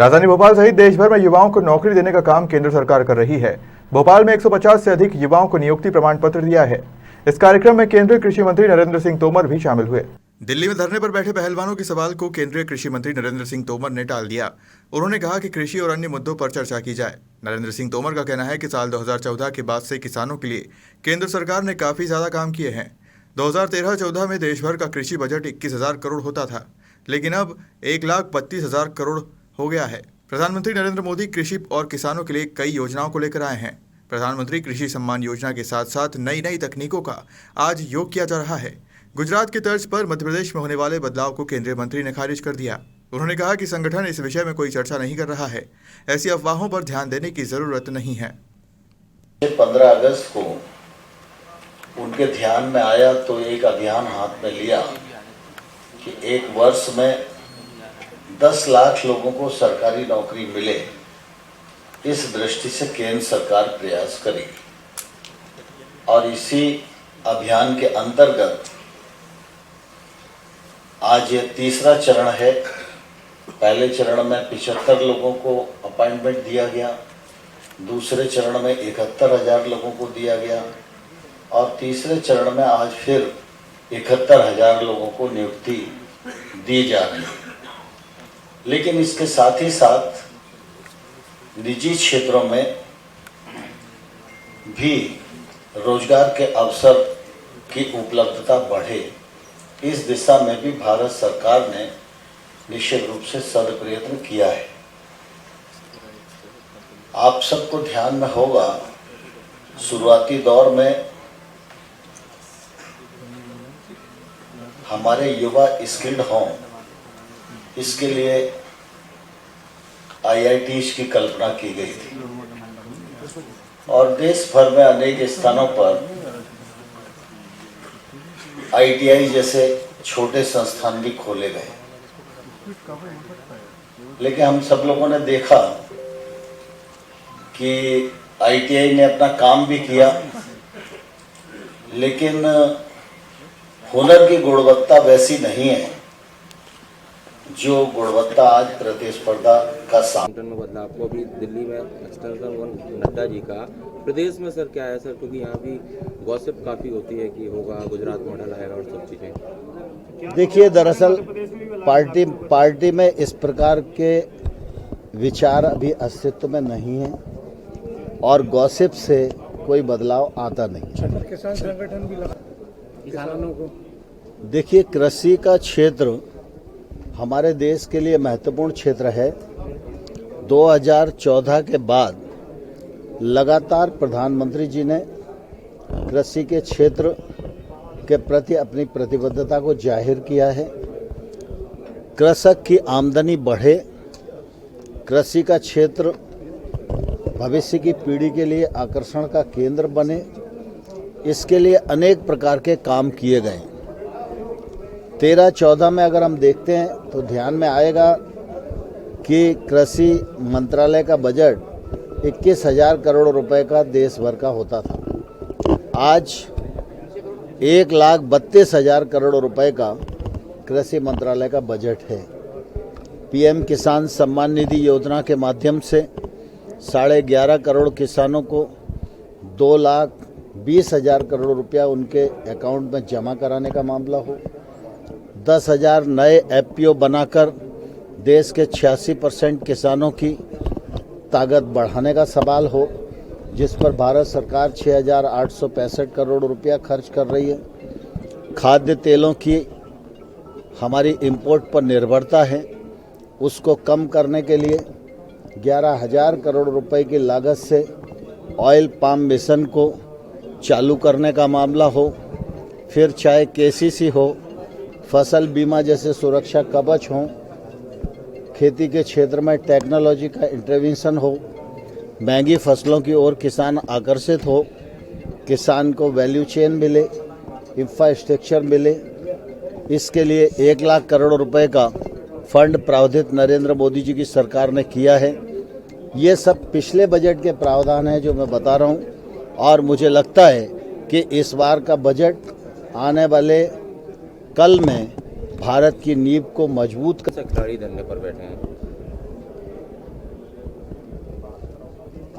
राजधानी भोपाल सहित देश भर में युवाओं को नौकरी देने का काम केंद्र सरकार कर रही है। भोपाल में 150 से अधिक युवाओं को नियुक्ति प्रमाण पत्र दिया है। इस कार्यक्रम में केंद्रीय कृषि मंत्री नरेंद्र सिंह तोमर भी शामिल हुए। दिल्ली में धरने पर बैठे पहलवानों के सवाल को केंद्रीय कृषि मंत्री नरेंद्र सिंह तोमर ने टाल दिया। उन्होंने कहा कि कृषि और अन्य मुद्दों पर चर्चा की जाए। नरेंद्र सिंह तोमर का कहना है कि साल 2014 के बाद से किसानों के लिए केंद्र सरकार ने काफी ज्यादा काम किए हैं। 2013-14 में देश भर का कृषि बजट 21,000 करोड़ होता था, लेकिन अब 1,32,000 करोड़ हो गया है। प्रधानमंत्री नरेंद्र मोदी कृषि और किसानों के लिए कई योजनाओं को लेकर आए हैं। प्रधानमंत्री कृषि सम्मान योजना के साथ साथ नई नई तकनीकों का आज योग किया जा रहा है। गुजरात की तर्ज पर मध्य प्रदेश में होने वाले बदलाव को केंद्रीय मंत्री ने खारिज कर दिया। उन्होंने कहा कि संगठन इस विषय में कोई चर्चा नहीं कर रहा है। ऐसी अफवाहों पर ध्यान देने की जरूरत नहीं है। 15 अगस्त को उनके ध्यान में आया तो एक अभियान हाथ में लिया कि एक वर्ष में 10 लाख लोगों को सरकारी नौकरी मिले। इस दृष्टि से केंद्र सरकार प्रयास करेगी और इसी अभियान के अंतर्गत आज ये तीसरा चरण है। पहले चरण में 75 लोगों को अपॉइंटमेंट दिया गया, दूसरे चरण में 71,000 लोगों को दिया गया और तीसरे चरण में आज फिर 71,000 लोगों को नियुक्ति दी जा रही है। लेकिन इसके साथ ही साथ निजी क्षेत्रों में भी रोजगार के अवसर की उपलब्धता बढ़े, इस दिशा में भी भारत सरकार ने निश्चित रूप से सदप्रयत्न किया है। आप सबको ध्यान में होगा, शुरुआती दौर में हमारे युवा स्किल्ड हों, इसके लिए IITs की कल्पना की गई थी और देश भर में अनेक स्थानों पर ITI जैसे छोटे संस्थान भी खोले गए। लेकिन हम सब लोगों ने देखा कि ITI ने अपना काम भी किया, लेकिन हुनर की गुणवत्ता वैसी नहीं है जो गुणवत्ता आज प्रतिस्पर्धा का सामना में बदलाव को अभी दिल्ली में नड्डा जी का प्रदेश में सर क्या है सर, क्योंकि यहाँ भी गॉसिप काफ़ी होती है कि होगा गुजरात मॉडल आएगा और सब चीज़ें। देखिए, दरअसल पार्टी में इस प्रकार के विचार अभी अस्तित्व में नहीं है और गॉसिप से कोई बदलाव आता नहीं। किसान संगठन भी लगा किसानों को। देखिए, कृषि का क्षेत्र हमारे देश के लिए महत्वपूर्ण क्षेत्र है। 2014 के बाद लगातार प्रधानमंत्री जी ने कृषि के क्षेत्र के प्रति अपनी प्रतिबद्धता को जाहिर किया है। कृषक की आमदनी बढ़े, कृषि का क्षेत्र भविष्य की पीढ़ी के लिए आकर्षण का केंद्र बने, इसके लिए अनेक प्रकार के काम किए गए। 13-14 में अगर हम देखते हैं तो ध्यान में आएगा कि कृषि मंत्रालय का बजट 21,000 करोड़ रुपए का देश भर का होता था। आज 1,32,000 करोड़ रुपए का कृषि मंत्रालय का बजट है। PM किसान सम्मान निधि योजना के माध्यम से 11.5 करोड़ किसानों को 2,20,000 करोड़ रुपया उनके अकाउंट में जमा कराने का मामला हो। 10,000 नए FPO बनाकर देश के 86% किसानों की ताकत बढ़ाने का सवाल हो, जिस पर भारत सरकार 6,865 करोड़ रुपया खर्च कर रही है। खाद्य तेलों की हमारी इंपोर्ट पर निर्भरता है, उसको कम करने के लिए 11,000 करोड़ रुपए की लागत से ऑयल पाम मिशन को चालू करने का मामला हो, फिर चाहे KCC हो, फसल बीमा जैसे सुरक्षा कवच हों, खेती के क्षेत्र में टेक्नोलॉजी का इंटरवेंशन हो, महंगी फसलों की ओर किसान आकर्षित हो, किसान को वैल्यू चेन मिले, इंफ्रास्ट्रक्चर मिले, इसके लिए 1 लाख करोड़ रुपए का फंड प्रावधान नरेंद्र मोदी जी की सरकार ने किया है। ये सब पिछले बजट के प्रावधान हैं जो मैं बता रहा हूँ और मुझे लगता है कि इस बार का बजट आने वाले कल में भारत की नींव को मजबूत खिलाड़ी धरने पर बैठे हैं।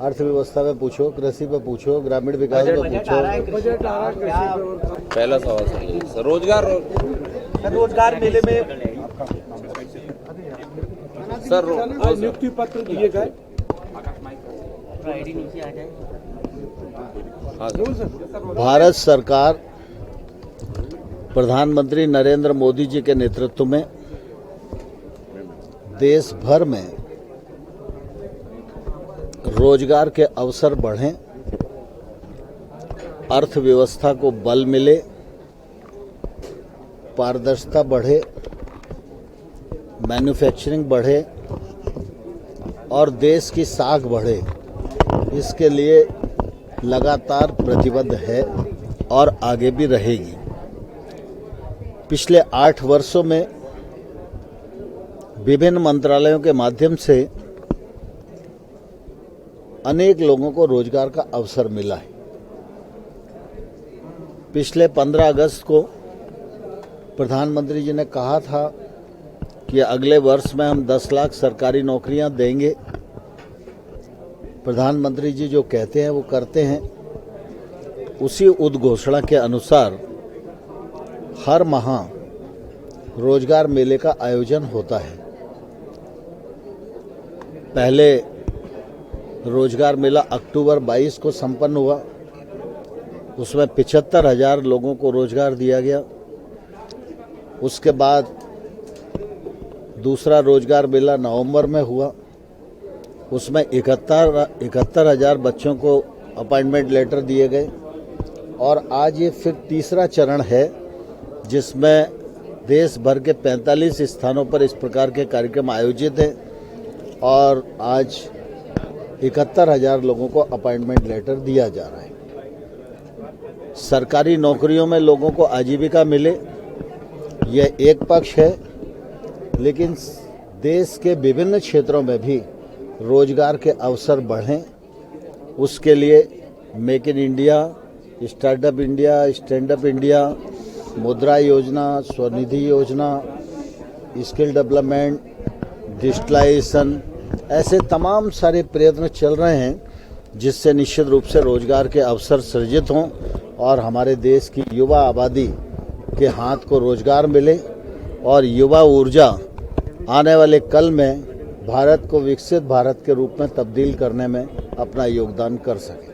अर्थव्यवस्था पे पूछो, कृषि पे पूछो, ग्रामीण विकास पे पूछो। बजट आ रहा है कृषि पे और पहला सवाल सर रोजगार मेले में सर आज नियुक्ति पत्र दिए गए। हाँ सर। भारत सरकार प्रधानमंत्री नरेंद्र मोदी जी के नेतृत्व में देश भर में रोजगार के अवसर बढ़ें, अर्थव्यवस्था को बल मिले, पारदर्शिता बढ़े, मैन्युफैक्चरिंग बढ़े और देश की साख बढ़े, इसके लिए लगातार प्रतिबद्ध है और आगे भी रहेगी। पिछले 8 वर्षों में विभिन्न मंत्रालयों के माध्यम से अनेक लोगों को रोजगार का अवसर मिला है। पिछले 15 अगस्त को प्रधानमंत्री जी ने कहा था कि अगले वर्ष में हम 10 लाख सरकारी नौकरियां देंगे। प्रधानमंत्री जी जो कहते हैं वो करते हैं। उसी उद्घोषणा के अनुसार हर माह रोजगार मेले का आयोजन होता है। पहले रोजगार मेला अक्टूबर 22 को संपन्न हुआ। उसमें 75,000 लोगों को रोजगार दिया गया। उसके बाद दूसरा रोजगार मेला नवंबर में हुआ। उसमें 71,000 बच्चों को अपॉइंटमेंट लेटर दिए गए। और आज ये फिर तीसरा चरण है जिसमें देश भर के 45 स्थानों पर इस प्रकार के कार्यक्रम आयोजित हैं और आज 71,000 लोगों को अपॉइंटमेंट लेटर दिया जा रहा है। सरकारी नौकरियों में लोगों को आजीविका मिले, यह एक पक्ष है, लेकिन देश के विभिन्न क्षेत्रों में भी रोजगार के अवसर बढ़ें, उसके लिए make in India, startup India, stand up India, मुद्रा योजना, स्वनिधि योजना, स्किल डेवलपमेंट, डिजिटलाइजेशन, ऐसे तमाम सारे प्रयत्न चल रहे हैं जिससे निश्चित रूप से रोजगार के अवसर सृजित हों और हमारे देश की युवा आबादी के हाथ को रोजगार मिले और युवा ऊर्जा आने वाले कल में भारत को विकसित भारत के रूप में तब्दील करने में अपना योगदान कर सके।